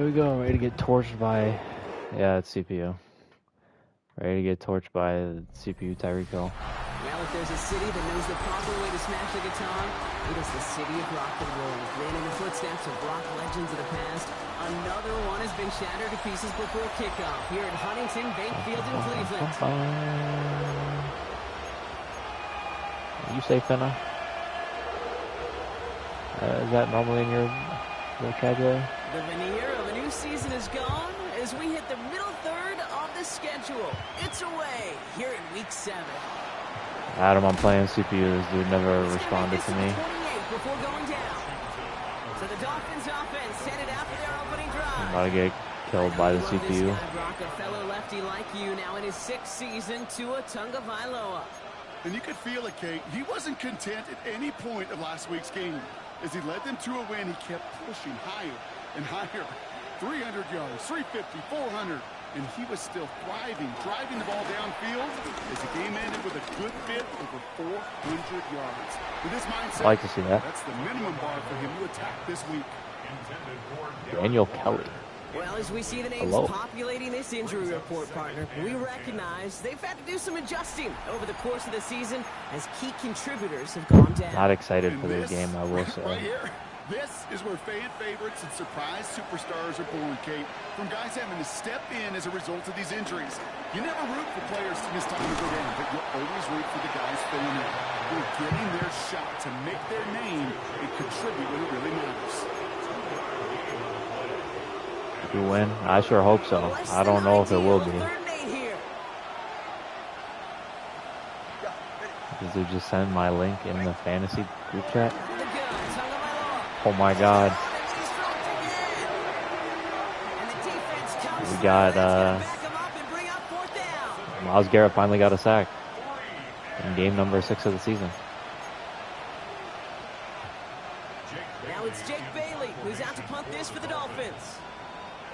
Here we go. I'm ready to get torched by... Yeah, it's CPU. Ready to get torched by the CPU Tyreek Hill. Well, if there's a city that knows the proper way to smash the guitar, it is the city of rock and roll. Then in the footsteps of rock legends of the past, another one has been shattered to pieces before kickoff here at Huntington Bank Field in Cleveland. You say Finna? Is that normally in your vocabulary? The veneer of a new season is gone as we hit the middle third of the schedule. It's away here in Week 7. Adam, I'm playing CPU. This dude never responded to me. Before going down. So the Dolphins offense headed out for their opening drive. I'm about to get killed by the CPU. Brock, a fellow lefty like you, now in his 6th season, Tua Tagovailoa. And you could feel it, Kate. He wasn't content at any point of last week's game. As he led them to a win, he kept pushing higher and higher. 300 yards, 350, 400. And he was still thriving, driving the ball downfield as the game ended with a good fit over 400 yards. With this mindset, I like to see that. That's the minimum bar for him to attack this week. Daniel Kelly. Well, as we see the names populating this injury report, partner, we recognize they've had to do some adjusting over the course of the season as key contributors have gone down. Not excited for this game, I will say. Right here. This is where fan favorites and surprise superstars are born, Kate. From guys having to step in as a result of these injuries. You never root for players to miss time to go down, but you'll always root for the guys filling in. Who are getting their shot to make their name and contribute when it really matters. If you win, I sure hope so. I don't know if it will be. Did you just send my link in the fantasy group chat? Oh my God. We got, Myles Garrett finally got a sack in game number 6 of the season. Now it's Jake Bailey who's out to punt this for the Dolphins.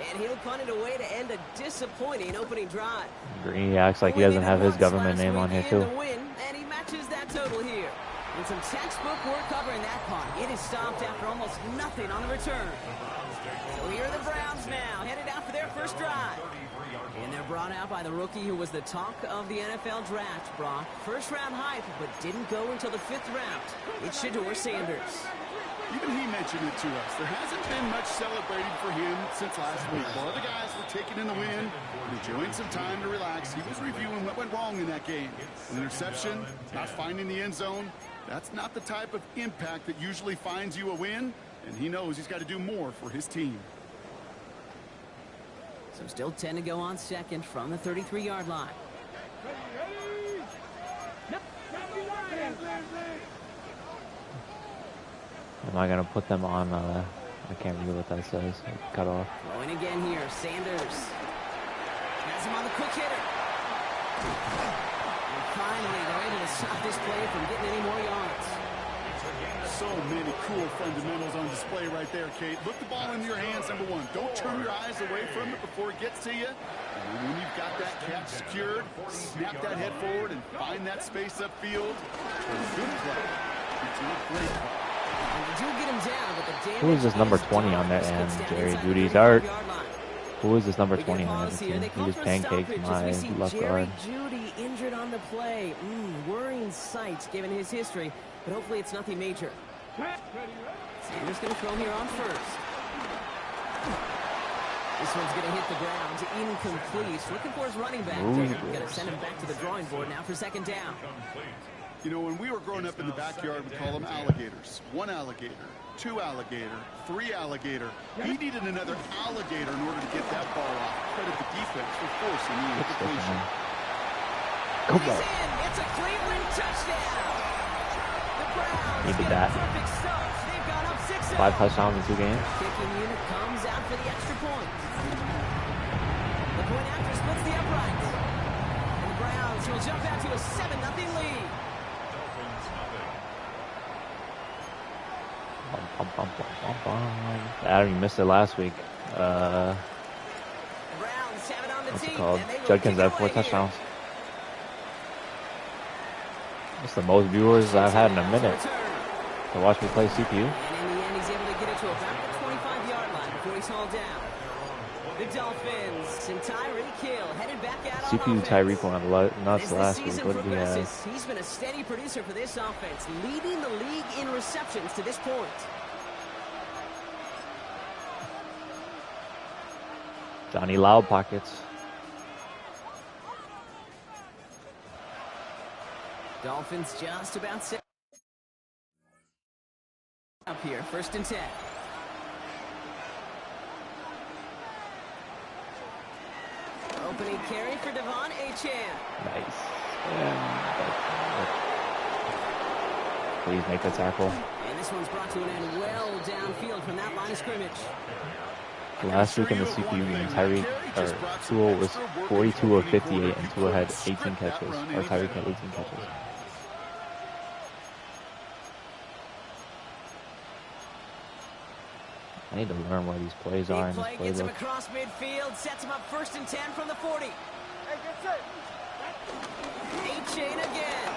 And he'll punt it away to end a disappointing opening drive. He acts like he doesn't have his government name on here too. And he matches that total here. And some textbook work covering that punt. It is stopped after almost nothing on the return. So here are the Browns now, headed out for their first drive. And they're brought out by the rookie who was the talk of the NFL draft, Brock. First round hype, but didn't go until the 5th round. It's Shedeur Sanders. Even he mentioned it to us. There hasn't been much celebrating for him since last week. While other guys were taking in the win and enjoying some time to relax, he was reviewing what went wrong in that game. An interception, not finding the end zone. That's not the type of impact that usually finds you a win, and he knows he's got to do more for his team. So still 10 to go on second from the 33-yard line. Am I going to put them on, I can't read what that says, cut off. Going again here, Sanders. Has him on the quick hitter. And finally, they're able to stop this play from getting any more yards. So many cool fundamentals on display right there, Kate. Look the ball into your hands, number one. Don't turn your eyes away from it before it gets to you. And when you've got that catch secured, snap that head forward and find that space upfield. Good play. It's a great play. Who is this number 20 on that end? Jerry Judy's art. Who is this number 20 on that team? He just pancaked my left guard. Judy injured on the play. Worrying sight given his history, but hopefully it's nothing major. Sanders going to throw here on first. This one's going to hit the ground. Incomplete. Looking for his running back. Going to send him back to the drawing board now for second down. You know, when we were growing up in the backyard, we call them alligators. 1 alligator, 2 alligator, 3 alligator. He needed another alligator in order to get that ball off. Credit the defense for forcing the incompletion. Come on. It's a Cleveland touchdown. The Browns needed that. 5 touchdowns in 2 games. Kicking unit comes out for the extra point. The point after splits the upright. And the Browns will jump out to a 7-0 lead. Adam, you missed it last week. What's it called? Judkins had 4 touchdowns. That's the most viewers I've had in a minute to watch me play CPU. And in the end, he's able to get it to about the 25-yard line before he's hauled down. The Dolphins and Tyreek Hill headed back out on CPU offense. Tyreek went nuts last week. What did he have? He's been a steady producer for this offense, leading the league in receptions to this point. Johnny Loud pockets. Dolphins just about set up here, 1st and 10. Opening carry for Devon Achane. Nice. Please make the tackle. And this one's brought to an end well downfield from that line of scrimmage. Last week in the CPU game, Tua was 42 of 58, and Tua had 18 catches. Or Tyreek had 18 catches. I need to learn where these plays are in this play gets him playbook. across midfield, sets him up 1st and 10 from the 40. Achane again.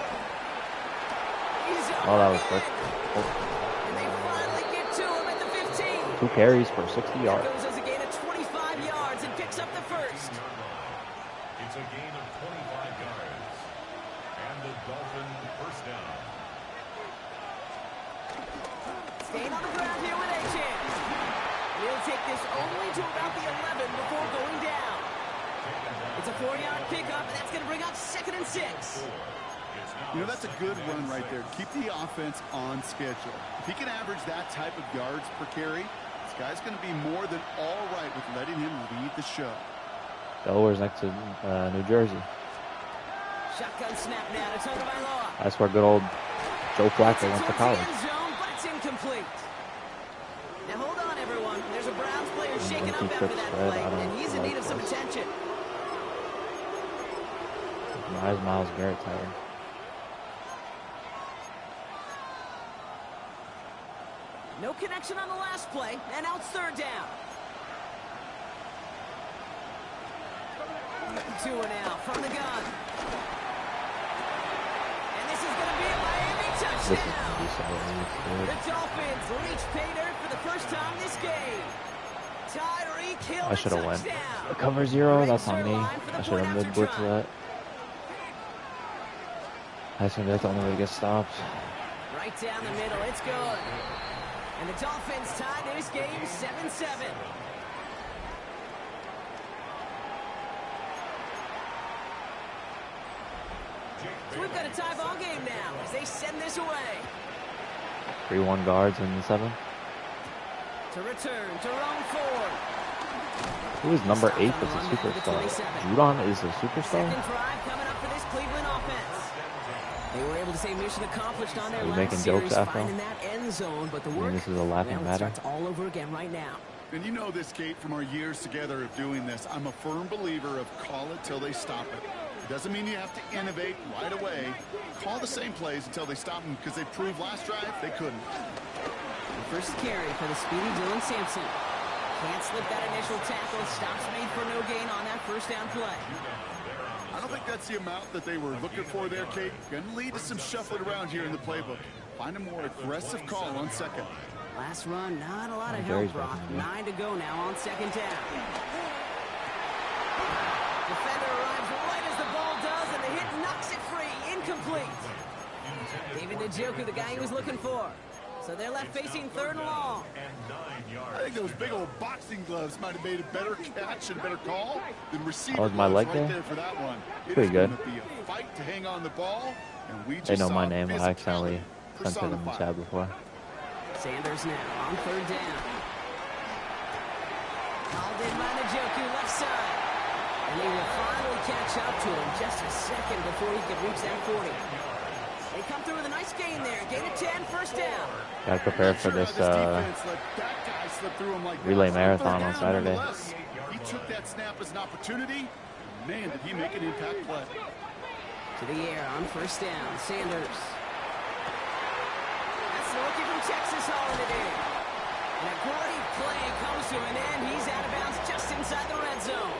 Oh, that was quick. And they finally get to him at the 15. 2 carries for 60 yards. Goes as a gain of 25 yards and picks up the first. It's a gain of 25 yards. And the Dolphin first down. Staying on the ground here with Achane. He'll take this only to about the 11 before going down. It's a 4-yard pickup, and that's going to bring up 2nd and 6. You know, that's a good run right there. Keep the offense on schedule. If he can average that type of yards per carry, this guy's going to be more than all right with letting him lead the show. Delaware's next to New Jersey. Shotgun snap now to Tagovailoa. That's where good old Joe Flacco went to college. Zone, but it's incomplete. Now hold on, everyone. There's a Browns player shaking up after that play, and he's in need of some attention. Why is Myles Garrett tired? No connection on the last play, and now it's 3rd down. Tua now from the gun. And this is going to be a Miami touchdown. The Dolphins reach pay dirt for the first time this game. Tyreek Hill. I should have went. Cover 0, that's on me. I should have mid-blitz that. That's going to be the only way to get stopped. Right down the middle, it's good. And the Dolphins tie this game 7-7. So we've got a tie ball game now as they send this away. 3-1 guards in the 7. To return to Rome Ford. Who is number 8 that's a superstar? Judon is a superstar? 2nd drive coming up for this Cleveland offense. They were able to say mission accomplished on their Are you last making series, jokes, Afro? finding that end zone, but the I mean, work, this is a laughing well, it matter. starts all over again right now. And you know this, Kate, from our years together of doing this. I'm a firm believer of call it till they stop it. It doesn't mean you have to innovate right away. Call the same plays until they stop them, because they proved last drive they couldn't. First carry for the speedy Dylan Sampson. Can't slip that initial tackle. Stops made for no gain on that 1st down play. I don't think that's the amount that they were looking for there, Kate. Going to lead to some shuffling around here in the playbook. Find a more aggressive call on 2nd. Last run, not a lot of Gary's help, Brock. back in there. 9 to go now on 2nd down. Defender arrives right as the ball does, and the hit knocks it free. Incomplete. David Njoku, the guy he was looking for. So they're left facing 3rd and long. I think those big old boxing gloves might have made a better catch and better call than receiver Was my leg gloves right there? there for that one. Pretty good. It's going to be a fight to hang on the ball, and we just They know saw my name. I accidentally physicality sent it in the personified. chat before. Sanders now on 3rd down. Called in by Njoku, left side. And they will finally catch up to him just a second before he could reach that 40. They come through with a nice gain there. Gain of 10, 1st down. Gotta prepare for this relay marathon on Saturday. He took that snap as an opportunity. Man, did he make an impact play. To the air on 1st down. Sanders. That's the rookie from Texas hauling it in. And a great play comes to an end. He's out of bounds just inside the red zone.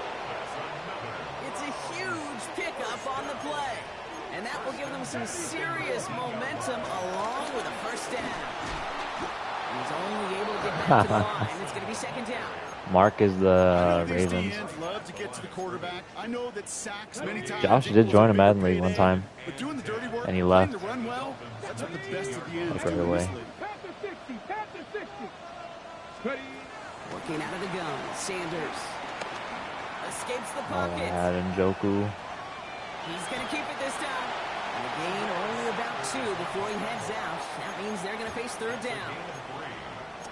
It's a huge pickup on the play. And that will give them some serious momentum along with a 1st down. He's only able to get back to the line. It's going to be 2nd down. Mark is the Ravens. Love to get to the quarterback. I know that sacks many times. Josh did join a Madden League one time, but doing the dirty work, and he left. to run well, that's what the best of the ends right away. Working out of the gun, Sanders escapes the pocket. Had Njoku. He's going to keep it this time. And the gain only about 2 before he heads out. That means they're going to face 3rd down.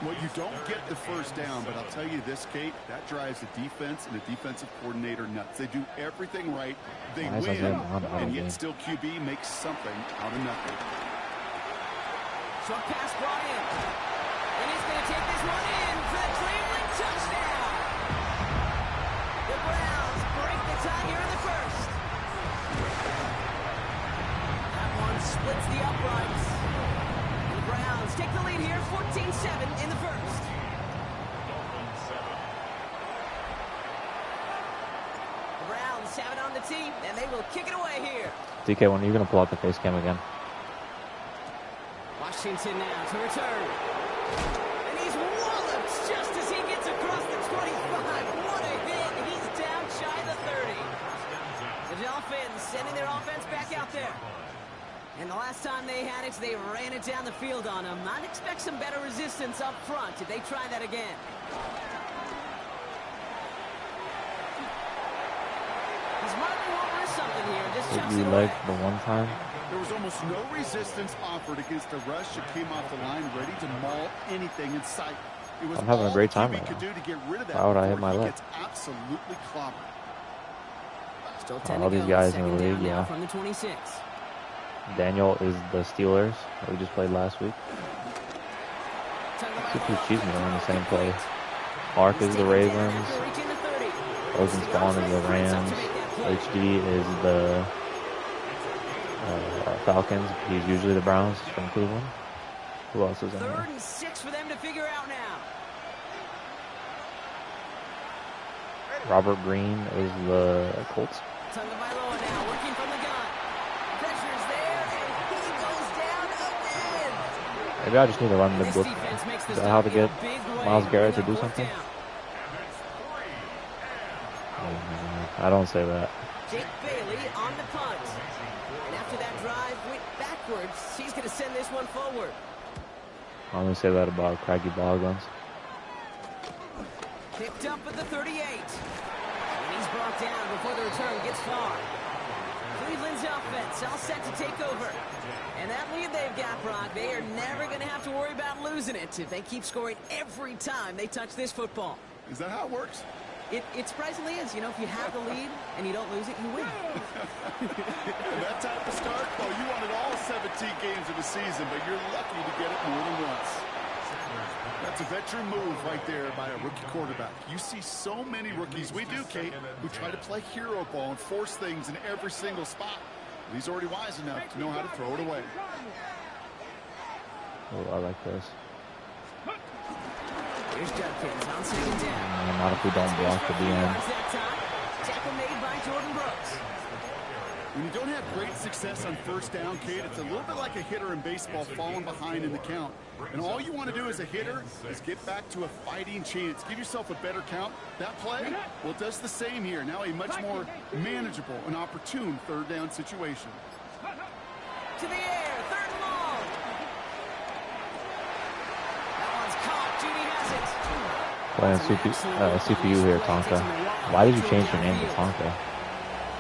Well, you don't get the first down, but I'll tell you this, Kate, that drives the defense and the defensive coordinator nuts. They do everything right. They win, and yet still QB makes something out of nothing. Short pass brought in. And he's going to take this one in for the Cleveland touchdown. The Browns break the tie here in the first. That one splits the uprights. And the Browns take the lead here, 14-7 in the first. The Browns have it on the tee, and they will kick it away here. DK, when are you going to pull out the face cam again? Washington now to return. And he's walloped just as he gets across the 25. What a hit. He's down shy of the 30. The Dolphins sending their offense back out there. And the last time they had it, they ran it down the field on him. I'd expect some better resistance up front if they try that again. He's marking over something here. Just chucks it away. The one time. There was almost no resistance offered against a rush that came off the line ready to maul anything in sight. It was I'm having a great time right could do to get rid of that. Why would I hit my leg? Gets absolutely clobbered. Still 10 all to these go. guys in the Second league, down now yeah. from the 26. Daniel is the Steelers that we just played last week. Cheese me on the same play. Mark is the Ravens. Ocean Spawn is the Rams. HD is the Falcons. He's usually the Browns from Cleveland. Who else is in there? 3rd and 6 for them to figure out now. Robert Green is the Colts. Tagovailoa now working from the gun. Pressure's there, and he goes down again. Maybe I just need to run the book. Is that how to get Myles Garrett to do something? I don't say that. Jake Bailey on the punt. And after that drive went backwards, he's going to send this one forward. I only say that about Craggy Bogguns. Picked up at the 38. And he's brought down before the return gets far. Cleveland's offense all set to take over. And that lead they've got, Brock, they are never going to have to worry about losing it if they keep scoring every time they touch this football. Is that how it works? It surprisingly is. You know, if you have the lead and you don't lose it, you win. That type of start, well, you wanted all 17 games of the season, but you're lucky to get it more than once. That's a veteran move right there by a rookie quarterback. You see so many rookies, we do, Kate, who try to play hero ball and force things in every single spot. He's already wise enough to know how to throw it away. Oh, I like this. Here's Judkins on 2nd down. Not if we don't block at the end. Tackle made by Jordan Brooks. When you don't have great success on 1st down, Kate, it's a little bit like a hitter in baseball falling behind in the count. And all you want to do as a hitter is get back to a fighting chance. Give yourself a better count. That play, well, it does the same here. Now a much more manageable and opportune 3rd down situation. To the air, 3rd and long. That one's caught. Judy has it. Playing CPU here, Tonka. Why did you change your name to Tonka?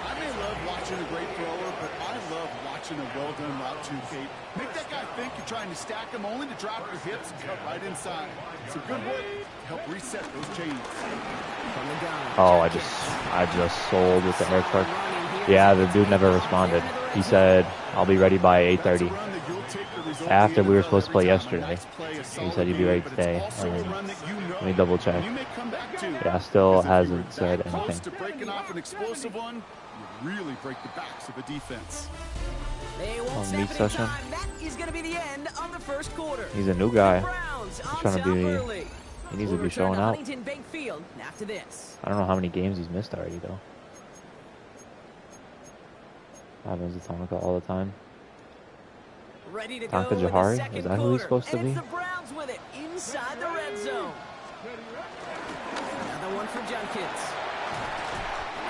I may love watching a great thrower, but I love watching a well-done route too, Kate. Make that guy think you're trying to stack him only to drop your hips and cut right inside. Some good work to help reset those chains. Oh, I just sold with the air truck. Yeah, the dude never responded. He said, I'll be ready by 8:30. After we were supposed to play yesterday. He said he'd be ready today. Let me double check. Yeah, still hasn't said anything. To breaking off an explosive one, you really break the backs of a defense. Meat session. That is going to be the end of the first quarter. He's a new guy. He's trying to be. He needs to be showing out. After this. I don't know how many games he's missed already, though. Happens to Tonka all the time. Ready to Tonka go Jahari? Is that who he's supposed to be? And it's the Browns with it inside the red zone. Another one for Junkins.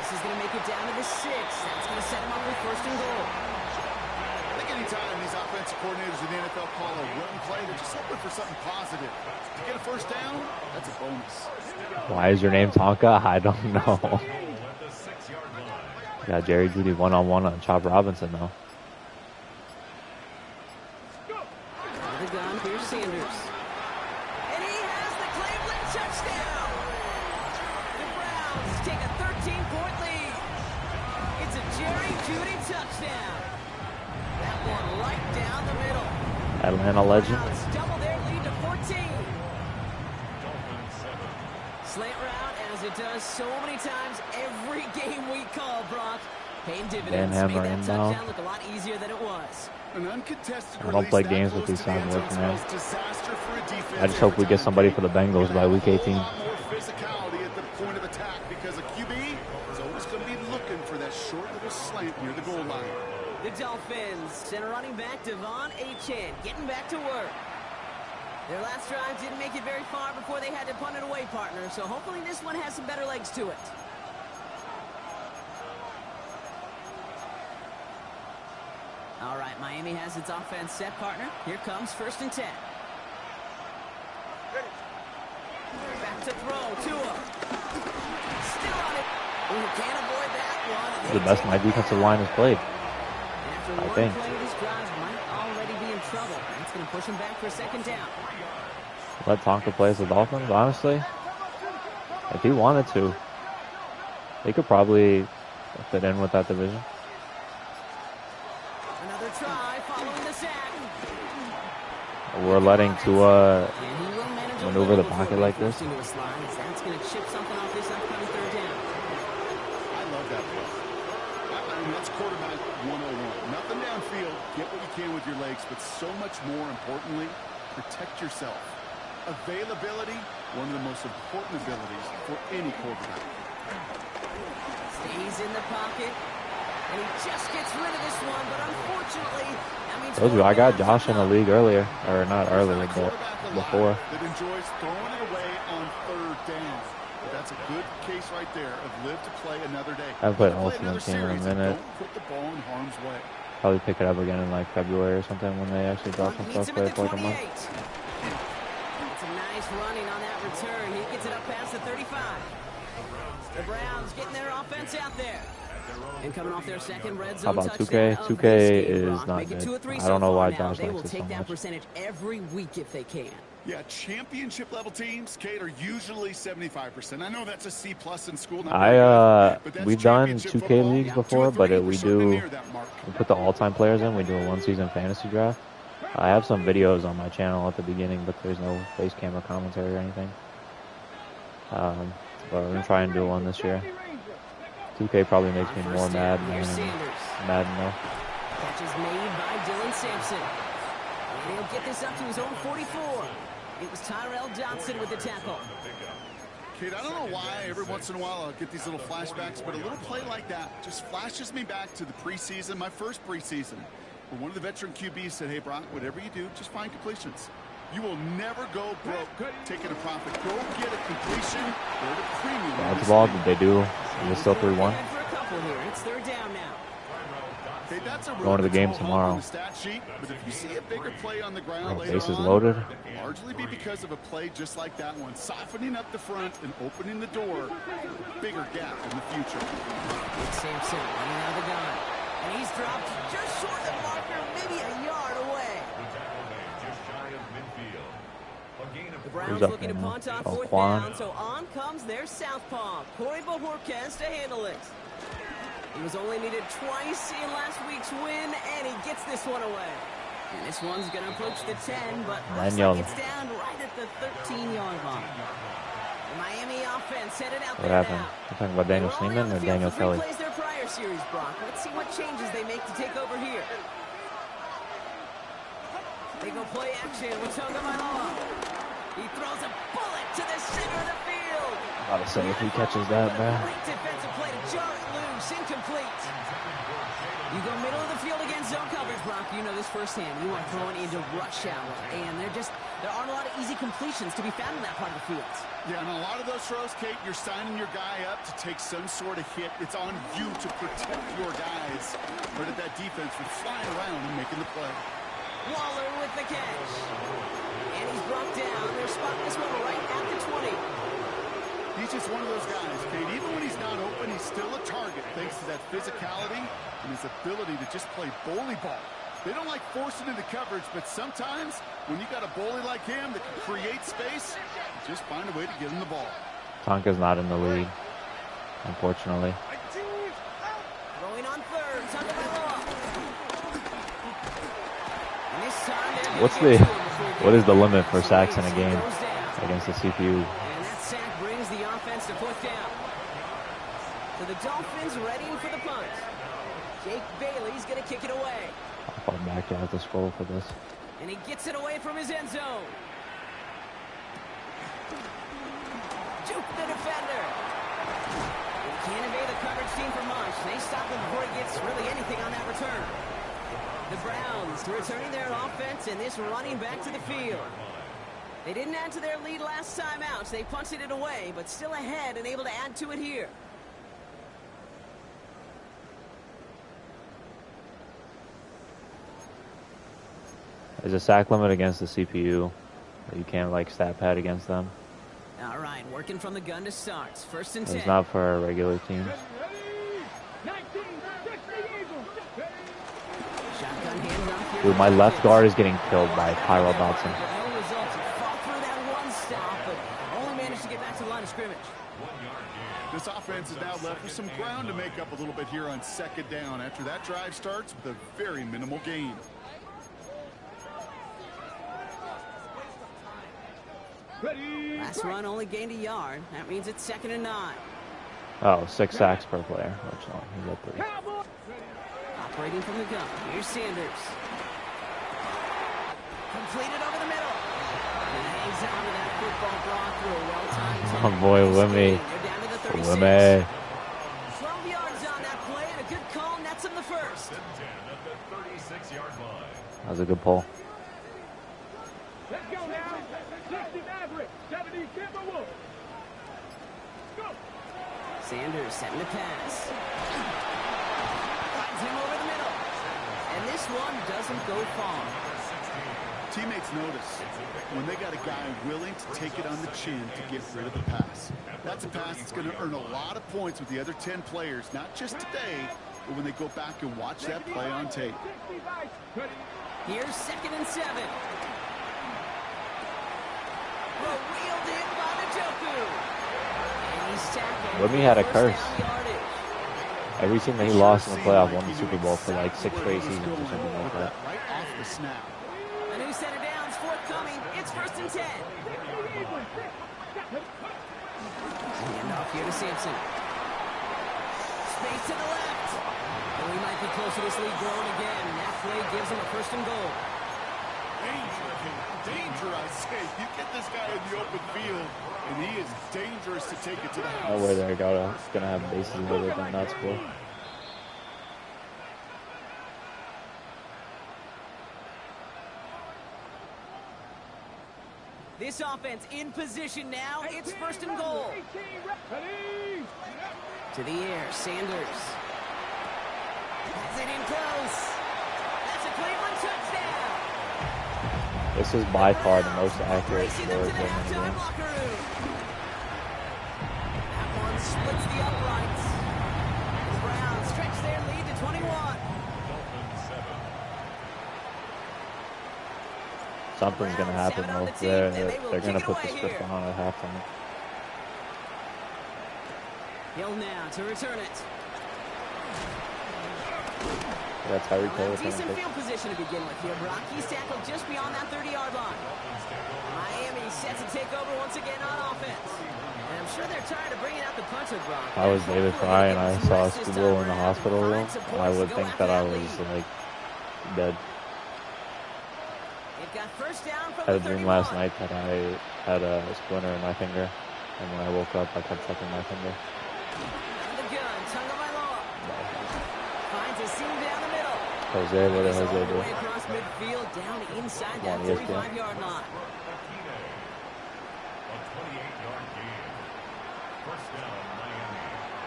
This is going to make it down to the 6. That's going to set him up with 1st and goal. I think anytime these offensive coordinators in the NFL call a run play, they're just hoping for something positive. To get a 1st down, that's a bonus. Why is your name Tonka? I don't know. Got Jerry Jeudy one-on-one on Chop Robinson, though. The gun, here's Sanders. And he has the Cleveland touchdown! The Browns take a 13-point lead. It's a Jerry Jeudy touchdown. That one right down the middle. Atlanta legend. Browns double their lead to 14. Slant route, as it does so many times every game we call, Brock. Paying dividends. Made that touchdown look a lot easier than it was. An uncontested I don't play games with these sound working, man. I just hope we get somebody for the Bengals by week 18. More physicality at the point of attack because a QB is always going to be looking for that short little slant near the goal line. The Dolphins send a running back Devon Achane getting back to work. Their last drive didn't make it very far before they had to punt it away, partner, so hopefully this one has some better legs to it. All right, Miami has its offense set, partner. Here comes 1st and 10. Back to throw, Tua. Still on it. Ooh, can't avoid that one. The best my defensive line has played, I think. Play, this drive might already be in trouble. That's going to push him back for 2nd down. Let Tonka play as the Dolphins, honestly. If he wanted to, he could probably fit in with that division. Another try following the sack. We're letting Tua maneuver the pocket like this. That's going to chip something off this upcoming 3rd down. I love that play. I mean, that's quarterback 101. Nothing downfield. Get what you can with your legs, but so much more importantly, protect yourself. Availability, one of the most important abilities for any quarterback. Stays in the pocket, and he just gets rid of this one, but unfortunately, that means... Told you, I got Josh in the league earlier. Or not earlier, but before. That enjoys throwing it away on 3rd down. But that's a good case right there of live to play another day. I've played Ultimate Team in a minute. Don't put the ball in harm's way. Probably pick it up again in like February or something when they actually drop some stuff. Play for like a month. It's a nice running on that return. He gets it up past the 35. The Browns getting their offense out there. And coming off their 2nd red zone. How about touchdown 2K? 2K is not good. good. I don't know why Josh They likes will it so take that much. percentage every week if they can. Yeah, championship level teams, Kate, are usually 75%. I know that's a C+ in school. We've done 2K leagues before, but we put the all-time players in. We do a 1-season fantasy draft. I have some videos on my channel at the beginning, but there's no face camera commentary or anything. But we're gonna try and do one this year. 2K probably makes me more mad than Madden though. Catch is made by Dylan Sampson. And he'll get this up to his own 44. It was Tyrell Johnson with the tackle. Kate, I don't know why every once in a while I'll get these little flashbacks, but a little play like that just flashes me back to the preseason, my first preseason, where one of the veteran QBs said, hey, Brock, whatever you do, just find completions. You will never go broke taking a profit. Go get a completion or a premium. Dodgeball, did they do? Is it still 3-1? It's 3rd down now. Hey, that's a Going to the game tomorrow. On the stat sheet, but if you see a bigger play on the ground later bases on, loaded. Largely be because of a play just like that one, softening up the front and opening the door, bigger gap in the future. Sampson running out of the gun, and he's dropped just short of the marker, maybe a yard away. The Browns looking to punt on 4th down, so on comes their southpaw, Corey Bojorquez, to handle it. He was only needed twice in last week's win, and he gets this one away. And this one's going to approach the 10, but looks like it's down right at the 13-yard line. The Miami offense headed out What there happened? now. You're talking about Daniel Sneeman or Daniel Kelly? Replays their prior series, Brock. Let's see what changes they make to take over here. They go play action with Tagovailoa. He throws a bullet to the center of the field. About to say, if he catches that, man. Great defensive play to jar it loose, incomplete. You go middle of the field against zone coverage, Brock. You know this firsthand. You are throwing into rush hour, and there aren't a lot of easy completions to be found in that part of the field. Yeah, and a lot of those throws, Kate, you're signing your guy up to take some sort of hit. It's on you to protect your guys. But that defense was flying around and making the play. Waller with the catch. And he's brought down. They're spotting this one right at the 20. He's just one of those guys, Kate. Even when he's not open, he's still a target thanks to that physicality and his ability to just play bully ball. They don't like forcing into coverage, but sometimes when you got a bully like him that can create space, just find a way to get him the ball. Tonka's not in the lead, unfortunately. Throwing on third. Tonka by law. What is the limit for sacks in a game against the CPU? And that sack brings the offense to fourth down. So the Dolphins readying for the punt. Jake Bailey's going to kick it away. I'll back out the scroll for this. And he gets it away from his end zone. Juke the defender. He can't evade the coverage team for much. They stop him before he gets really anything on that return. The Browns returning their offense and this running back to the field. They didn't add to their lead last time out. So they punted it away, but still ahead and able to add to it here. There's a sack limit against the CPU. You can't like stat pad against them. All right, working from the gun to start. First and 10. It's not for a regular team. Shotgun handoff here. Dude, my left guard is getting killed by Pyro Dotson. No results. Fought through that one stop, but only managed to get back to the line of scrimmage. This offense is now left with some ground to make up a little bit here on second down after that drive starts with a very minimal gain. Last run only gained a yard. That means it's 2nd and 9. Oh, 6 sacks per player. Which one? He's at 3. Operating from the gun. Here's Sanders. Completed over the middle. And hangs on to that football block through a well-timed. Oh boy, Wimmy. They're down to the 36. Wimmy. 12 yards on that play and a good call nets him the first. That was a good pull. Let's go now. 60 Maverick, 70 Timberwolves. Go. Sanders setting the pass. Finds him over the middle. And this one doesn't go far. Teammates notice when they got a guy willing to take it on the chin to get rid of the pass. That's a pass that's going to earn a lot of points with the other 10 players, not just today, but when they go back and watch that play on tape. Here's 2nd and 7. Wheeled in by the Joku. And he's tackled. Wimmy had a curse. First down yardage. Every team that he lost in the playoff won the Super Bowl for like 6 straight seasons or something like that. Right off the snap. A new set of downs forthcoming. It's 1st and 10. Hand off here to Sampson. Space to the left. And we might be close to this lead growing again. That play gives him a 1st and goal. Danger, I say. You get this guy in the open field, and he is dangerous to take it to the house. No way they're gonna have bases loaded on that score. This offense in position now. It's 1st and goal. To the air, Sanders. Has it in close. That's a Cleveland touchdown. This is by far the most accurate Racing score into of the the halftime game. locker room. That one splits the uprights. The Browns stretch their lead to 21. Something's gonna happen though. They're gonna put the script on at halftime. Hill now to return it. That's how we play Well, with decent him. field position to begin with here, Brock. He's tackled just beyond that 30-yard line. Miami sets to take over once again on offense. And I'm sure they're tired of bringing out the puncher, Brock. I was David Fry and I saw a school in the hospital room. I would think that I was like dead. They've got first down from I had a the dream 31. last night that I had a splinter in my finger, and when I woke up, I kept checking my finger. Out of the gun, Tonga by law. Finds to seam down the middle. Jose, what did He's all Jose the do? way across midfield, down inside Come that on, ESPN. 45-yard line. A 28-yard gain. First down, Miami.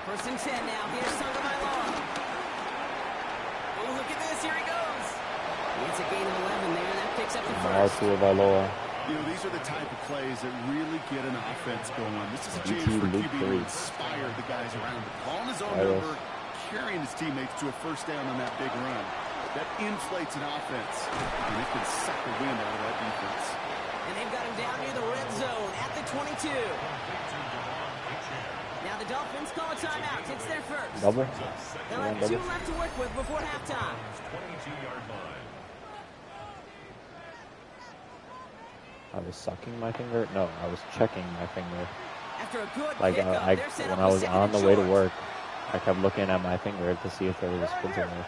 First and 10 now. Here's Tagovailoa. Oh, look at this. Here he goes. It's a gain of 11 there. That picks up the first. Valoa. You know, these are the type of plays that really get an offense going. This is a chance BT for Luke QB to 3. inspire the guys around him. Calling his own Virus. number, carrying his teammates to a first down on that big run. That inflates an offense, and it can suck the wind out of that defense. And they've got him down near the red zone at the 22. Now the Dolphins call a timeout. It's their first. Double? They'll have two left to work with before halftime. 22-yard line. I was sucking my finger? No, I was checking my finger. After a good Like, pickup, they're set when up I with was second on and the way to short. work, I kept looking at my finger to see if there was a splinter there.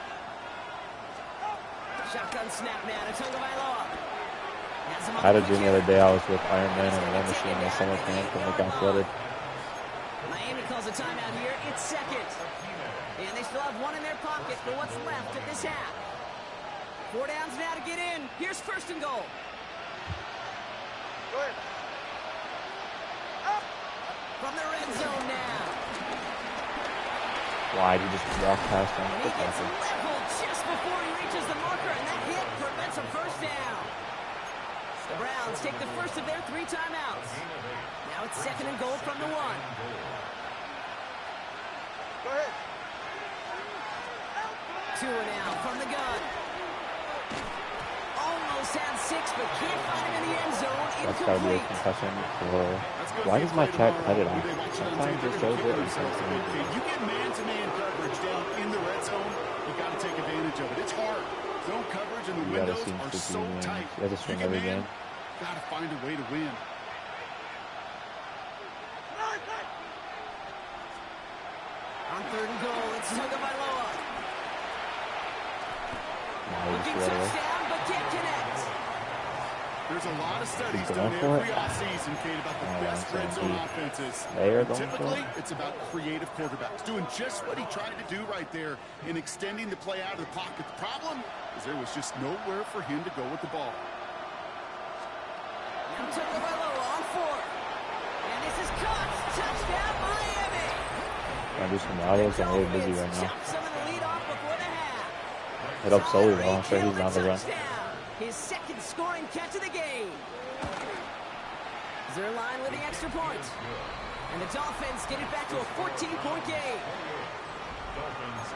Shotgun snap now to Tagovailoa. I had a dream the other day I was with Iron Man and the War Machine in the summer camp and it got flooded. Miami calls a timeout here. It's second. And they still have one in their pocket for what's left of this half. 4 downs now to get in. Here's first and goal. Go ahead. From the red zone now. Why did you just walk past him? And he gets leveled just before he reaches the marker, and that hit prevents a first down. The Browns take the first of their 3 timeouts. Now it's second and goal from the 1. Go ahead. Tua now from the gun. Almost had 6, but can't find him in the end zone. That's gotta be a Incomplete. concussion for... Why does my chat cut it off? Sometimes it shows it and sometimes You get man-to-man coverage down in the red zone, you got to take advantage of it. It's hard. Zone coverage and the you gotta windows see are 50 so games. tight. You have to stream every game. Got to find a way to win. On third and goal, it's Tagovailoa. Now you Looking just threw it away. touchdown, but can't connect. There's a lot of studies He's done going for every it? offseason, Kate, about the Oh, best that's red zone empty. offenses. They are And going for typically, it? it's about creative quarterbacks doing just what he tried to do right there in extending the play out of the pocket. The problem is there was just nowhere for him to go with the ball. Now Tagovailoa on 4. And this is caught. Touchdown, Miami. Gotta do some autos. I'm really busy right now. Chop some of the lead off before the half. Hit up Sully though. I'm sure Tyreek he's on the Hill, run. touchdown. His second scoring catch of the game. Zerline with the extra point. And the Dolphins get it back to a 14-point game. Dolphins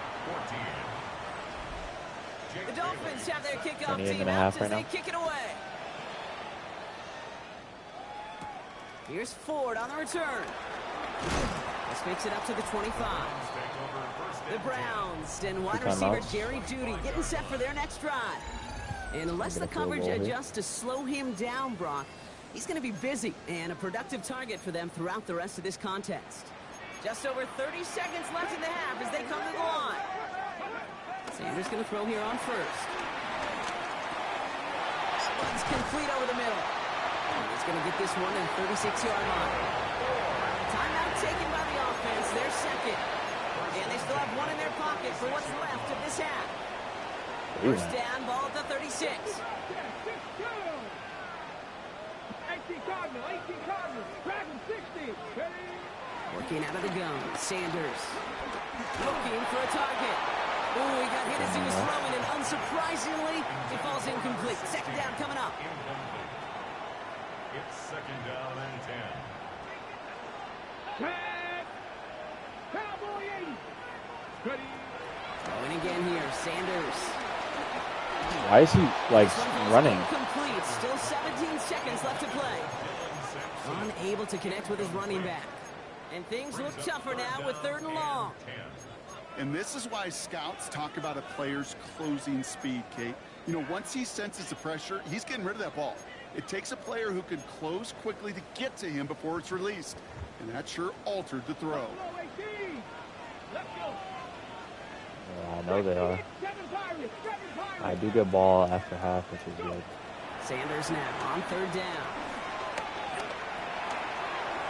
14. The Dolphins have their kickoff 28 team and a out half as right they now. kick it away. Here's Ford on the return. Let's fix it up to the 25. The Browns and wide receiver timeouts. Jerry Jeudy getting set for their next drive. And unless the Gonna throw a coverage ball here. adjusts to slow him down, Brock, he's going to be busy and a productive target for them throughout the rest of this contest. Just over 30 seconds left in the half as they come to the line. Sanders going to throw here on first. That one's complete over the middle. He's going to get this one in 36-yard line. Timeout taken by the offense. They're second. And they still have one in their pocket for what's left of this half. First down, ball at the 36. 18 Cardinal, 18 Cardinal. Dragon 60. Ready? Working out of the gun. Sanders looking for a target. Ooh, he got hit as he was throwing, and unsurprisingly, he falls incomplete. Second down coming up. It's second down and 10. Tag. Cowboy 80. Ready? Throwing again here. Sanders. Why is he, like, This one falls running? incomplete. Still 17 seconds left to play. Unable to connect with his running back. And things look tougher now with third and long. And this is why scouts talk about a player's closing speed, Kate. You know, once he senses the pressure, he's getting rid of that ball. It takes a player who can close quickly to get to him before it's released. And that sure altered the throw. Go 18. Let's go. Yeah, I know they are. 7 Pirates. 7 Pirates. I do get ball after half, which is good. Sanders now on third down.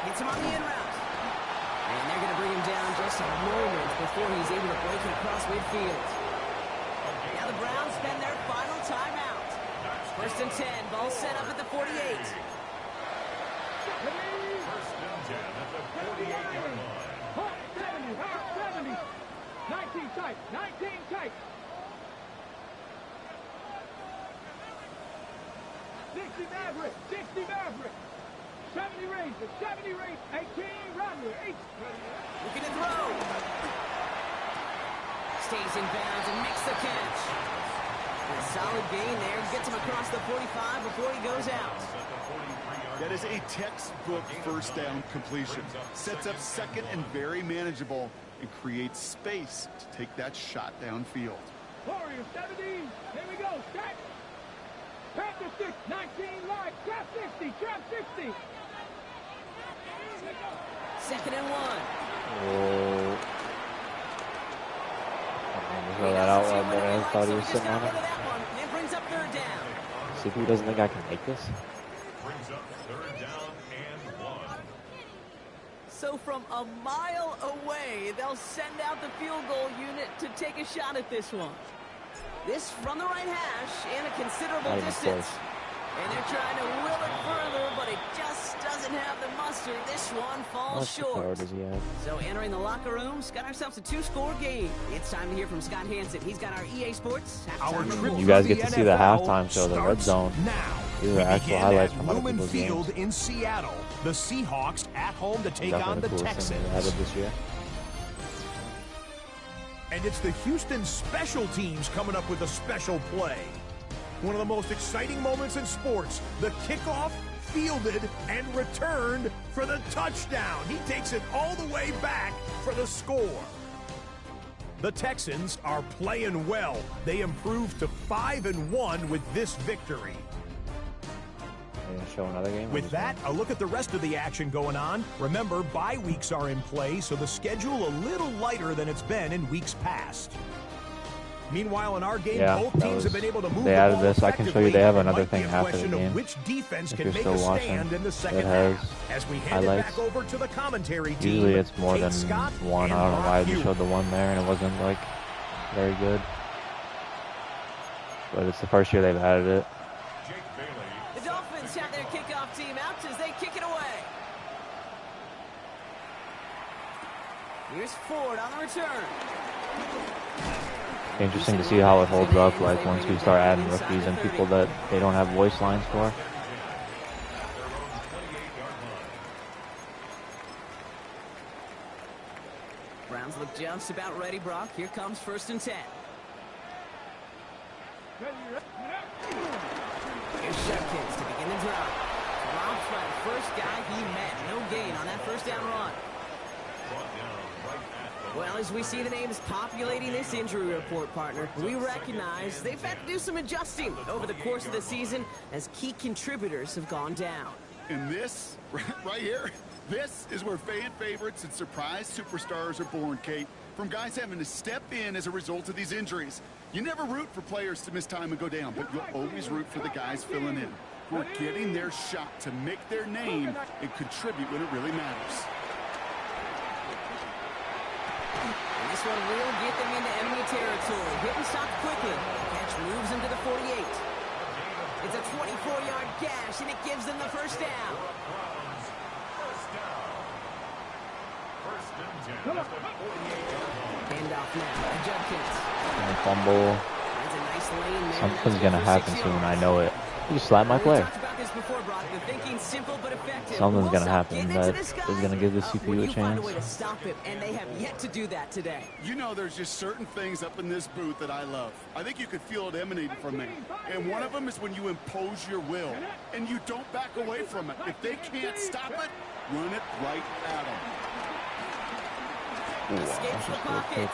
Hits him on the in route. And they're going to bring him down just a moment before he's able to break it across midfield. First and 10. Ball set up at the 48. First and 10 at the 48-yard line. 70. 19 tight. 19 tight. 60 Maverick. 60 Maverick. 70 Razor. 70 Razor. 18 Rodler. 8. Looking to throw. Stays in bounds and makes the catch. A solid gain there. Gets him across the 45 before he goes out. That is a textbook first down completion. Sets up second and very manageable and creates space to take that shot downfield. Warriors 70. Here we go. Start. Panther 6. 19 live. Trap 60. Trap 60. Second and 1. Oh. Throw that out well, but I thought he was sitting on it. It brings up third down. See if he doesn't think I can make this. Brings up third down and 1. So from a mile away, they'll send out the field goal unit to take a shot at this one. This from the right hash and a considerable distance. And they're trying to will it further, but it just doesn't have the muster. This one falls short. Does he have? So entering the locker rooms, got ourselves a 2-score game. It's time to hear from Scott Hansen. He's got our EA Sports halftime report. You guys get to see the halftime show, the red zone. Now, These are actual highlights from other Lumen people's Field games. in Seattle. The Seahawks at home to take on Definitely the the coolest thing Texans. they added this year. And it's the Houston special teams coming up with a special play. One of the most exciting moments in sports, the kickoff, fielded, and returned for the touchdown. He takes it all the way back for the score. The Texans are playing well. They improved to 5-1 with this victory. Are you gonna show another game? With that, a look at the rest of the action going on. Remember, bye weeks are in play, so the schedule a little lighter than it's been in weeks past. Meanwhile, in our game, both teams have been able to move they the added ball this. I can show you they have another effectively. thing It might be a after the question of game. which defense If can you're make still a watching, stand in the second it has half. As we hand it highlights. back over to the commentary team. Usually it's more Kate than Scott one. and I don't know why Mark they Hughes. showed the one there and it wasn't like very good. But it's the first year they've added it. The Dolphins have their kickoff team out as they kick it away. Here's Ford on the return. Interesting to see how it holds up like once we start adding rookies and people that they don't have voice lines for. Browns look just about ready, Brock. Here comes first and 10. Here's Shepkins to begin the drive. Drops by the first guy he met. No gain on that first down run. Well, as we see the names populating this injury report, partner, we recognize they've had to do some adjusting over the course of the season as key contributors have gone down. And this, right here, this is where fan favorites and surprise superstars are born, Kate. From guys having to step in as a result of these injuries. You never root for players to miss time and go down, but you'll always root for the guys filling in, who are getting their shot to make their name and contribute when it really matters. And this one will get them into enemy territory. Hit and stop quickly. Catch moves into the 48. It's a 24-yard gash, and it gives them the first down. Handoff now to Judkins. And fumble. That's a nice lane there. Something's gonna happen soon. I know it. You slapped my We player. talked about this before, Brock. The thinking's simple but effective. Something's We'll gonna stop happen getting that into this is guy. gonna give the Will CPU a you find a chance. way to stop him? And they have yet to do that today. You know, there's just certain things up in this booth that I love. I think you could feel it emanating from me. And one of them is when you impose your will and you don't back away from it. If they can't stop it, run it right at them. Escapes the pocket.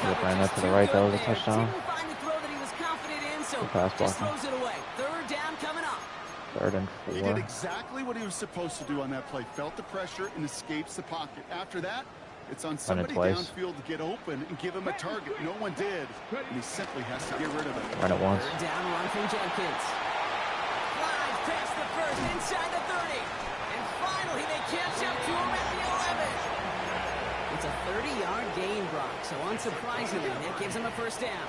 Flip ran that to the right. That was a touchdown. Didn't find the throw that he was confident in, so Good pass just blocking. throws it away. Third down coming up. 3rd and He 4. did exactly what he was supposed to do on that play. Felt the pressure and escapes the pocket. After that, it's on somebody twice. downfield to get open and give him a target. No one did, and he simply has to get rid of it. Run it once. Third down run from Judkins. Flies past the first, inside the 30. And finally, they catch up to him at the 11. It's a 30-yard gain, Brock. So unsurprisingly, that gives him a first down.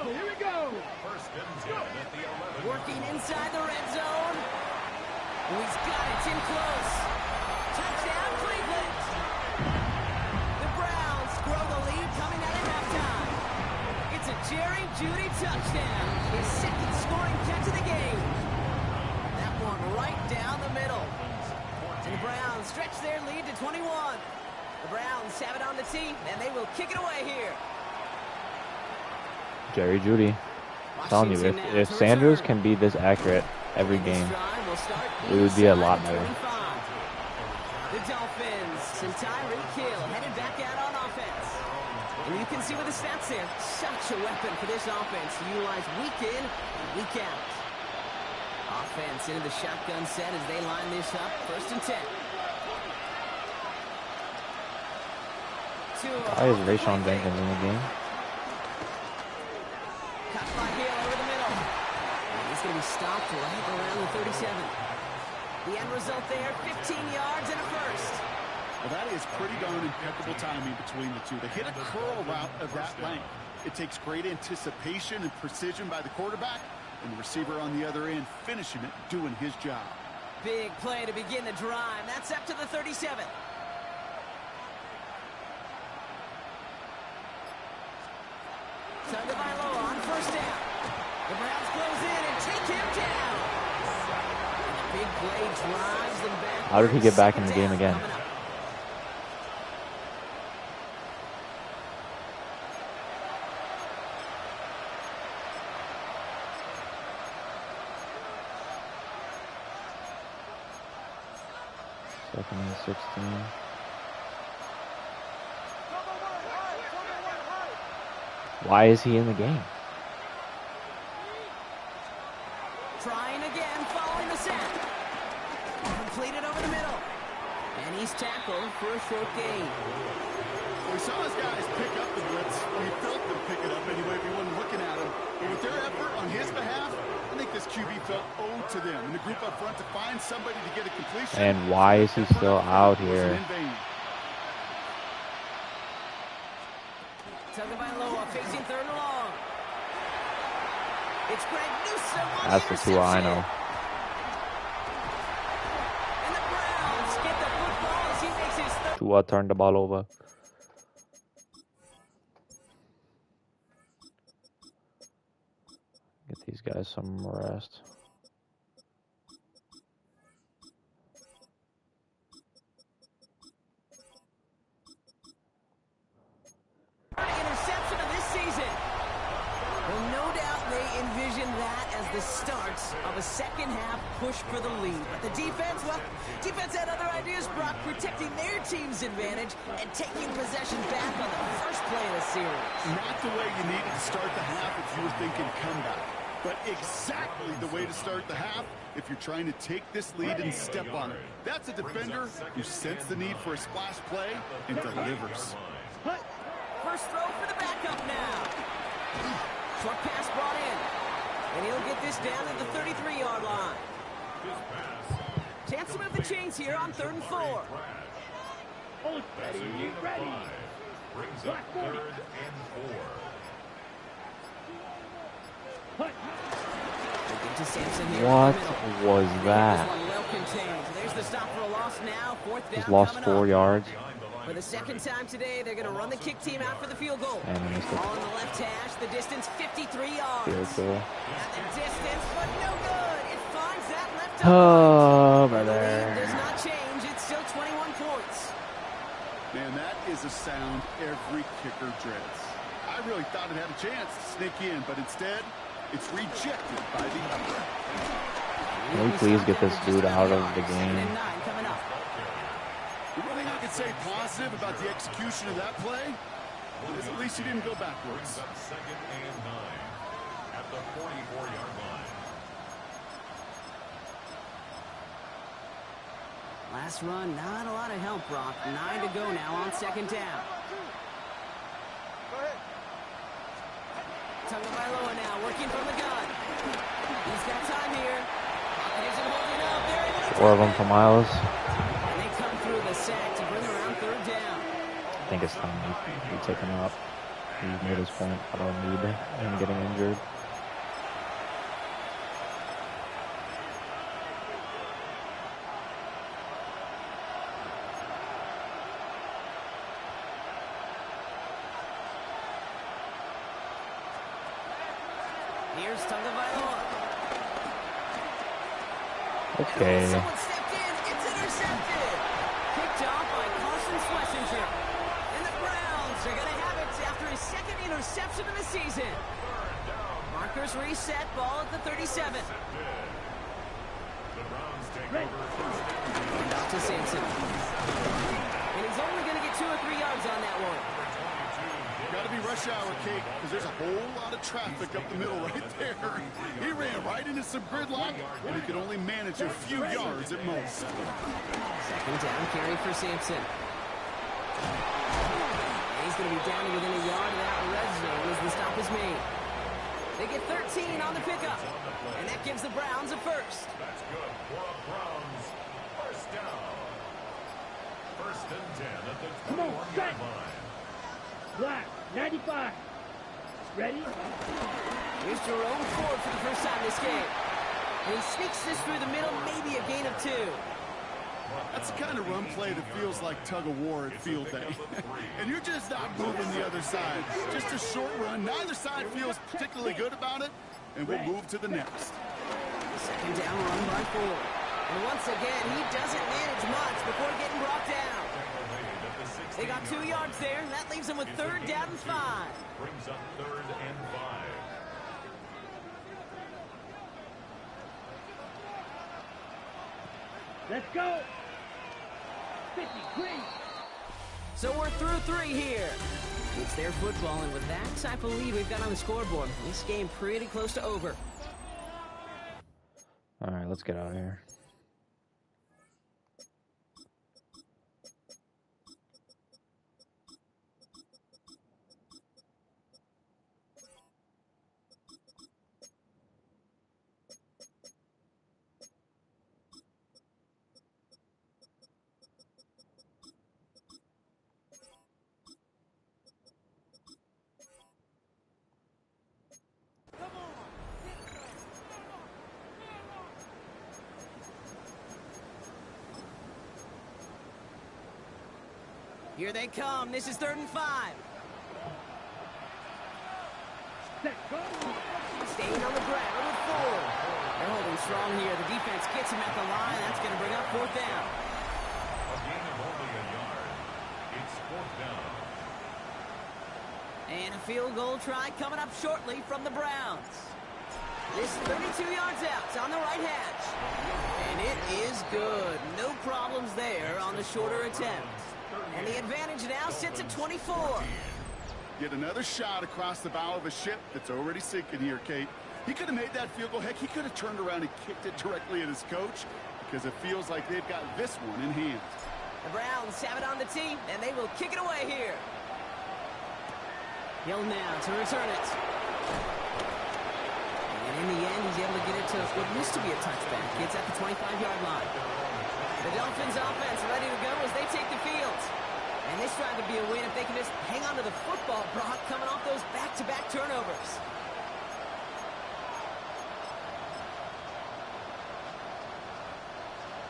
Here we go. First and 10 at the 11. Working inside the red zone. Oh, he's got it. It's in close. Touchdown, Cleveland. The Browns grow the lead coming out of halftime. It's a Jerry Jeudy touchdown. His second scoring catch of the game. That one right down the middle. And the Browns stretch their lead to 21. The Browns have it on the tee, and they will kick it away here. Jerry Jeudy. I'm telling you, if Sanders can be this accurate every game, it would be a lot better. The Dolphins and Tyreek Hill headed back out on offense. And you can see with the stats there, such a weapon for this offense to utilize week in and week out. Offense into the shotgun set as they line this up. First and 10. Why is Rayshon Jenkins in the game? Cut by Hill over the middle. And he's going to be stopped right around the 37. The end result there, 15 yards and a first. Well, that is pretty darn impeccable timing between the two. They hit a curl route of that length. It takes great anticipation and precision by the quarterback, and the receiver on the other end finishing it, doing his job. Big play to begin the drive. That's up to the 37. Tagovailoa on first down. The Browns close in and take him down. Big play drives them back. How did he get back in the game again? Second and 16. Why is he in the game? Trying again, following the set. Completed over the middle. And he's tackled for a short gain. We saw his guys pick up the blitz. We felt them pick it up anyway if we wasn't looking at him. But with their effort on his behalf, I think this QB felt owed to them. And the group up front to find somebody to get a completion. And why is he still out here? Tagovailoa facing third and long. It's Greg Newsome on That's the two I know. And the Browns get the football as he makes his third. Tua turned the ball over. Get these guys some rest. Interception of this season. Well, no doubt they envisioned that as the start of a second half push for the lead. But the defense, well, defense had other ideas, Brock, protecting their team's advantage and taking possession back on the first play of the series. Not the way you needed to start the half if you were thinking comeback, but exactly the way to start the half if you're trying to take this lead and step on it. That's a defender who sensed the need for a splash play and delivers. First throw for the backup now. Short pass brought in. And he'll get this down to the 33-yard line. Chance to move the chains here on 3rd and 4. Ready, ready. Brings up 3rd and 4. To Sampson here What was that? well contained. There's the stop for a loss now. 4th down. He's lost 4 yards. For the second time today, they're going to run the kick team out for the field goal. And he missed it. On the left hash, the distance 53 yards. Field goal. At the distance, but no good. It finds that left Oh, The lead brother. does not change. It's still 21 points. Man, that is a sound every kicker dreads. I really thought it had a chance to sneak in, but instead, it's rejected by the upper. Can we please get this dude out of the game? 2nd and 9 coming up. The one thing I could say positive about the execution of that play is at least he didn't go backwards. 2nd and 9 at the 44-yard line. Last run, not a lot of help, Brock. 9 to go now on 2nd down. Tagovailoa now working from the gun. He's got time here. Pocket isn't holding up. They're able to 4 of them for Miles. And they come through the sack to bring around 3rd down. I think it's time we take him up. He made his point. I don't need him getting injured. Here's Tagovailoa. Okay. Someone stepped in. It's intercepted. Picked off by Carson Schlesinger. And the Browns are going to have it after his second interception of the season. Markers reset. Ball at the 37. And off to Sampson. And he's only going to get 2 or 3 yards on that one. Got to be rush hour, Kate, because there's a whole lot of traffic up the middle right there. He ran right into some gridlock, and he could only manage a few yards at most. Second down carry for Sampson. He's going to be down to within a yard of that red zone as the stop is made. They get 13 on the pickup, and that gives the Browns a first. That's good for a Browns first down. First and 10 at the 21-yard line. Black, 95. Ready? Here's Jerome Ford for the first time this game. And he sneaks this through the middle, maybe a gain of 2. That's the kind of run play that feels like tug-of-war at field day. And you're just not moving the other side. Just a short run. Neither side feels particularly good about it, and we'll move to the next. Second down run by Ford. And once again, he doesn't manage much before getting brought down. They got 2 yards there, and that leaves them with 3rd down and 5. Brings up 3rd and 5. Let's go. 50, green. So we're through 3 here. It's their football, and with that type of lead we've got on the scoreboard, this game pretty close to over. All right, let's get out of here. Here they come. This is 3rd and 5. Set, go. Staying on the ground with Ford. They're holding strong here. The defense gets him at the line. That's going to bring up 4th down. A gain of only a yard. It's 4th down. And a field goal try coming up shortly from the Browns. This 32 yards out. It's on the right hash. And it is good. No problems there on the shorter attempt. And the advantage now sits at 24. Get another shot across the bow of a ship that's already sinking here, Kate. He could have made that field goal. Heck, he could have turned around and kicked it directly at his coach because it feels like they've got this one in hand. The Browns have it on the tee, and they will kick it away here. Hill now to return it. And in the end, he's able to get it to what used to be a touchback. It's at the 25-yard line. The Dolphins offense ready to go as they take the field. And this drive would be a win if they can just hang on to the football, Brock, coming off those back-to-back turnovers.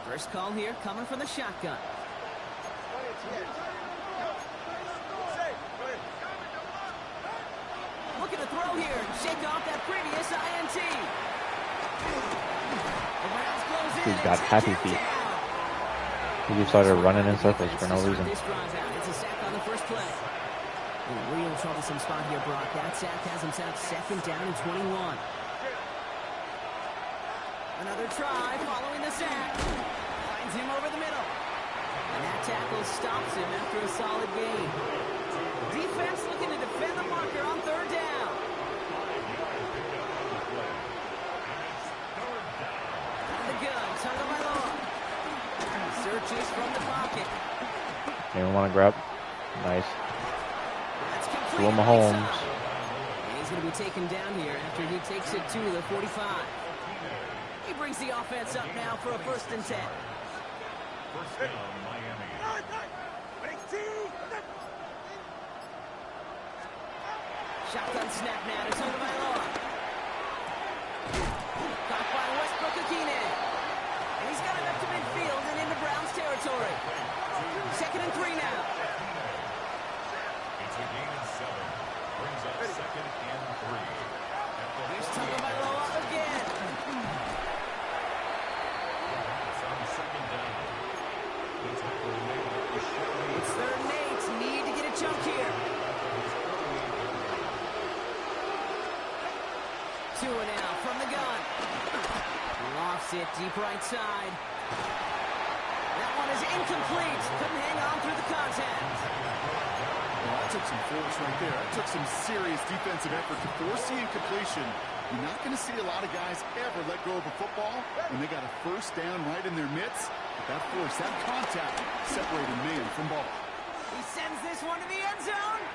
First call here coming from the shotgun. Looking to throw here and shake off that previous INT. The Browns close in. He's got happy feet. He just started running in circles for no reason. This drive out. It's a sack on the first play. In a real troublesome spot here, Brock. That sack has him set up 2nd down and 21. Another try following the sack. Finds him over the middle. And that tackle stops him after a solid gain. Defense looking to defend the marker on 3rd down. On the gun, Tagovailoa. Searches from the pocket. Anyone want to grab? Nice. That's complete. Will Mahomes. And he's going to be taken down here after he takes it to the 45. He brings the offense up now for a 1st and 10. First down, Miami. Shotgun snap now to Tagovailoa. Caught by Westbrook-Ikhine. And he's got it up to midfield and into Browns territory. 2nd and 3 now. It's a gain of 7. Brings up 2nd and 3. Here's Tagovailoa again. It's on 2nd down. The tackle made up the show. It's 3rd and 8. Need to get a chunk here. 2 now from the gun. Lofts it deep right side. That one is incomplete. Couldn't hang on through the contact. Well, that took some force right there. That took some serious defensive effort to force the incompletion. You're not going to see a lot of guys ever let go of a football when they got a 1st down right in their midst. But that force, that contact, separated man from ball. He sends this one to the end zone.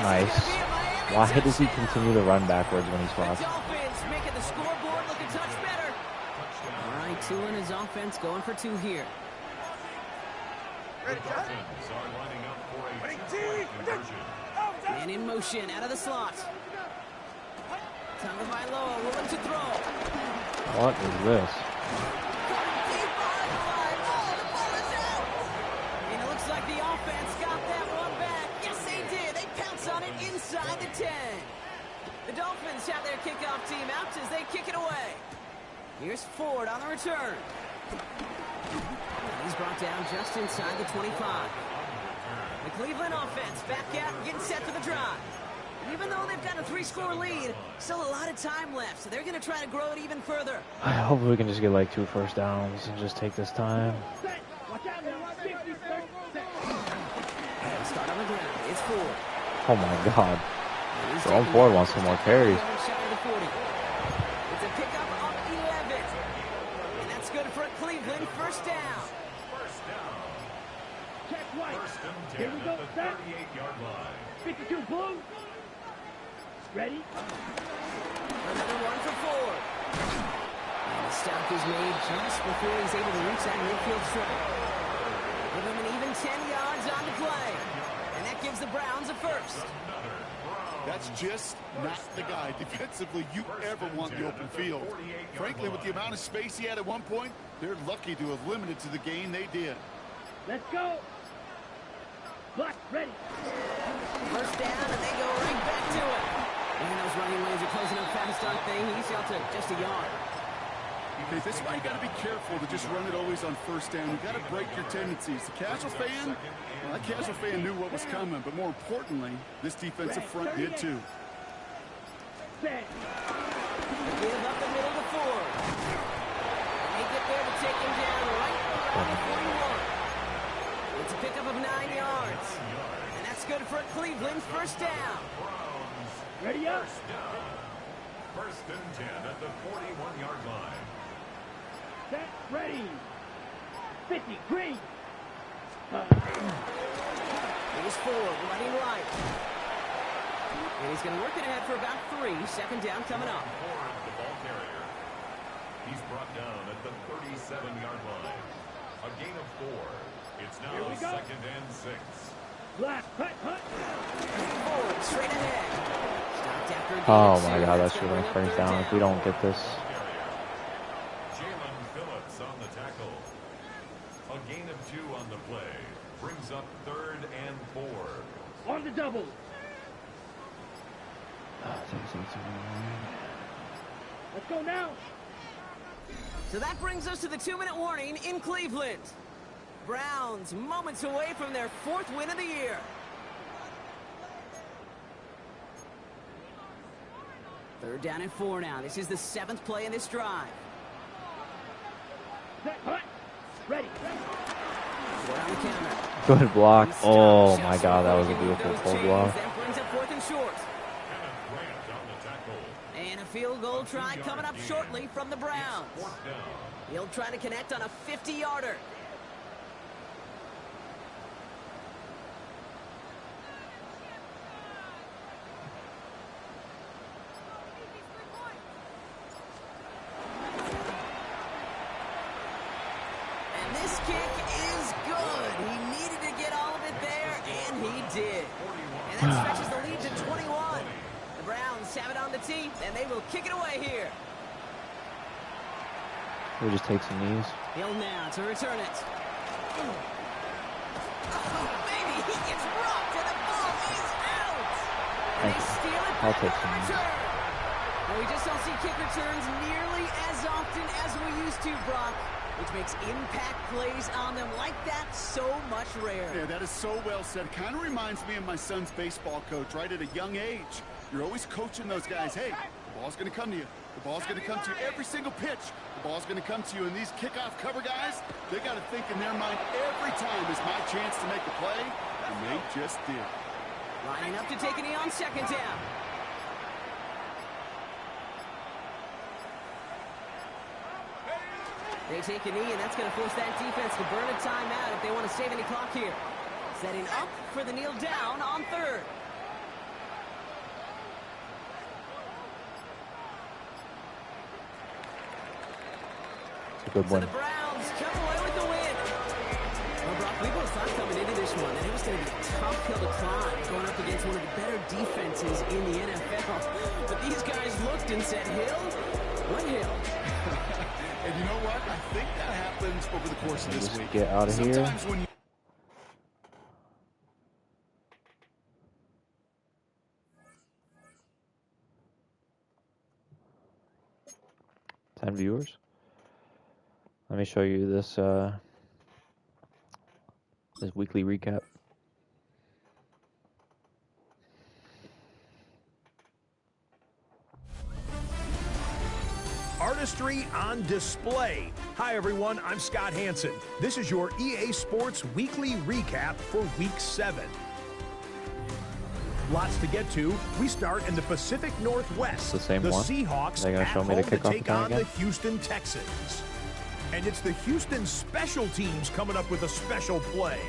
Nice. Why does he continue to run backwards when he's The crossing? Dolphins making the scoreboard look a touch better. All right, Tua and his offense going for 2 here. The Dolphins are lining up for a 2-point conversion. Man in motion out of the slot. Tagovailoa willing to throw. What is this? Deep behind the line. Oh, the ball is out. And it looks like the offense got that one back. Yes, they did. They pounce on it inside the 10. The Dolphins have their kickoff team out as they kick it away. Here's Ford on the return. He's brought down just inside the 25. The Cleveland offense back out and getting set for the drive. Even though they've got a 3-score lead, still a lot of time left, so they're going to try to grow it even further. I hope we can just get like 2 first downs and just take this time. Watch out now. 50, 30, Start on the ground. It's Ford. Oh my God. He's Jerome taking Ford it wants some more carries. shy of the 40. It's a pickup of 11. And that's good for a Cleveland 1st down. First down. check white. 1st and 10 Here we go, at the set. 38-yard line. 52 blue. Ready? Another one for Ford. And the stop is made just before he's able to reach that midfield strip. Give him an even 10 yards on the play. And that gives the Browns a 1st. That's just not the guy defensively you ever want in the open field. Frankly, with the amount of space he had at one point, they're lucky to have limited to the gain they did. Let's go. Block ready. 1st down, and they go right back to it. And those running lanes are closing up fast, aren't they? He's out to just a yard. Okay, this is why you got to be careful to just run it always on 1st down. You got to break your tendencies. The casual fan, well, that casual fan knew what was coming, but more importantly, this defensive front did too. Set. Give up the middle to Ford. And they get there to take him down right around the 41. It's a pickup of 9 yards. And that's good for a Cleveland 1st down. Ready up. 1st and 10 at the 41-yard line. Set. Ready. 50 green. Here's Ford running right. And he's going to work it ahead for about 3. 2nd down coming up. Ford, the ball carrier. He's brought down at the 37-yard line. A gain of 4. It's now Here we go. 2nd and 6. Black. Cut. Hunt. Ford straight ahead. Stopped after a gain Oh of 2. my God, That's that's gonna really bring up first 3rd down. If we don't get this, Jalen Phillips on the tackle. A gain of 2 on the play. Brings up 3rd and 4. On the double. Let's go now. So that brings us to the 2-minute warning in Cleveland. Browns moments away from their 4th win of the year. Third down and 4 now. This is the 7th play in this drive. Set. Hunt. Ready. Ford on the counter. good block. He Oh stops my just God, that before was a he can move beautiful those full chains. block. That brings up 4th and short. Kenneth Grant on the tackle. And a field goal try coming up shortly from the Browns. 4th down. He'll try to connect on a 50-yarder. And this kick is good. He needed to get all of it there, and he did. And that stretches the lead to 21. The Browns have it on the tee, and they will kick it away here. We'll just take some knees. Hill now to return it. Oh, baby, he gets rocked, and the ball is out. And they steal it I'll back take on some the knees. return. Well, we just don't see kick returns nearly as often as we used to, Brock, which makes impact plays on them like that so much rarer. Yeah, that is so well said. It kind of reminds me of my son's baseball coach, right at a young age. You're always coaching those guys, hey, the ball's going to come to you. The ball's going to come to you every single pitch. The ball's going to come to you. And these kickoff cover guys, they got to think in their mind every time is my chance to make a play, and they just did. Lining up to take a knee on second down. They take a knee, and that's going to force that defense to burn a timeout if they want to save any clock here. Setting up for the kneel down on third. It's a good one. So the Browns come away with the win. Well, Brock, we both thought coming into this one that it was going to be a tough hill to climb, going up against one of the better defenses in the NFL. But these guys looked and said, Hill? What Hill? And you know what? I think that happens over the course of this week. Get out of here. Sometimes when you 10 viewers. Let me show you this this weekly recap. Artistry on display. Hi everyone, I'm Scott Hansen. This is your EA Sports Weekly Recap for Week 7. Lots to get to. We start in the Pacific Northwest. The same the one? Seahawks They're gonna at show me the home to kickoff take time on the again? Houston Texans. And it's the Houston special teams coming up with a special play.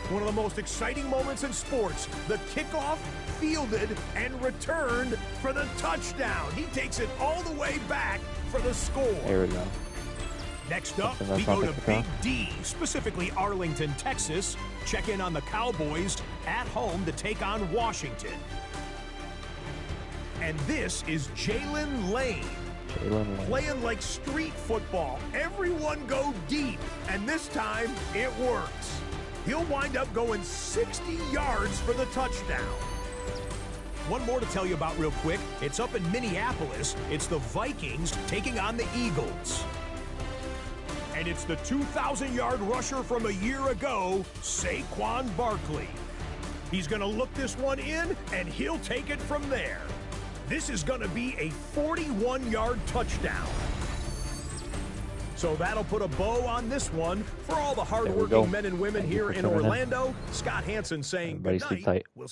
One of the most exciting moments in sports, the kickoff, fielded, and returned for the touchdown. He takes it all the way back for the score. Here we go. Next up, Something we that's go not to the Big kickoff. D, specifically Arlington, Texas. Check in on the Cowboys at home to take on Washington. And this is Jalen Lane. Jalen Lane. Playing like street football. Everyone go deep, and this time it works. He'll wind up going 60 yards for the touchdown. One more to tell you about real quick. It's up in Minneapolis. It's the Vikings taking on the Eagles. And it's the 2,000-yard rusher from a year ago, Saquon Barkley. He's going to look this one in, and he'll take it from there. This is going to be a 41-yard touchdown. So that'll put a bow on this one. For all the go. hardworking men and women Thank you here for in tuning in. Orlando, Scott Hansen saying Everybody good sleep night. tight. We'll